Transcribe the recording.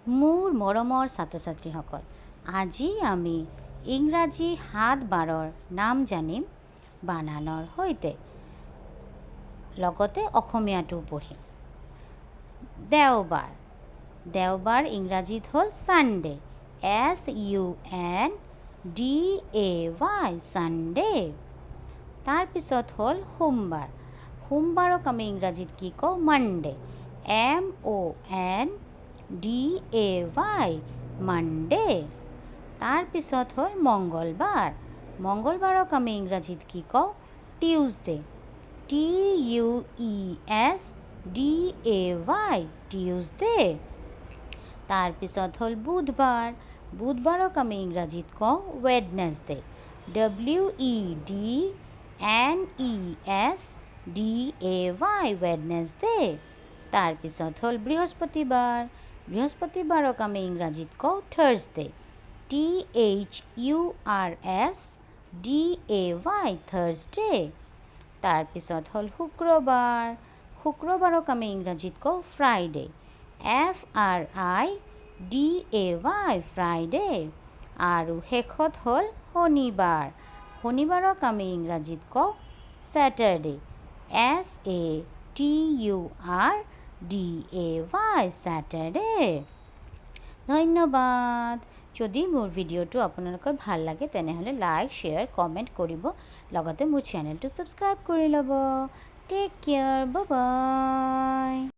মোৰ মৰমৰ ছাত্ৰ ছাত্ৰীসকল, আজি আমি ইংৰাজী ৭-১২ৰ নাম জানিম বানানৰ সৈতে, লগতে অসমীয়াটো পঢ়িম। দেওবাৰ, দেওবাৰ ইংৰাজীত হ'ল ছানডে, SUNDAY, ছানডে। তাৰপিছত হ'ল সোমবাৰ, সোমবাৰক আমি ইংৰাজীত কি কওঁ? Monday, MONDAY, Monday. তাৰপিছত হ'ল মংগলবাৰ, মংগলবাৰক আমি ইংৰাজীত কি কওঁ? Tuesday, TUESDAY, Tuesday. তাৰপিছত হ'ল বুধবাৰ, বুধবাৰক আমি ইংৰাজীত কওঁ ৱেডনেছডে, WEDNESDAY, ৱেডনেছডে। তাৰপিছত হ'ল বৃহস্পতিবাৰ, বৃহস্পতিবাৰক আমি ইংৰাজীত কওঁ থাৰ্ছডে, THURSDAY, থাৰ্ছডে। তাৰপিছত হ'ল শুক্ৰবাৰ, শুক্ৰবাৰক আমি ইংৰাজীত কওঁ ফ্ৰাইডে, FRIDAY, ফ্ৰাইডে। আৰু শেষত হ'ল শনিবাৰ, শনিবাৰক আমি ইংৰাজীত কওঁ ছেটাৰডে, SATURDAY, ছেটাৰডে। ধন্যবাদ। যদি মোৰ ভিডিঅ'টো আপোনালোকৰ ভাল লাগে তেনেহ'লে লাইক, শ্বেয়াৰ, কমেণ্ট কৰিব, লগতে মোৰ চেনেলটো ছাবস্ক্ৰাইব কৰি ল'ব। টেক কেয়াৰ, বাই বাই।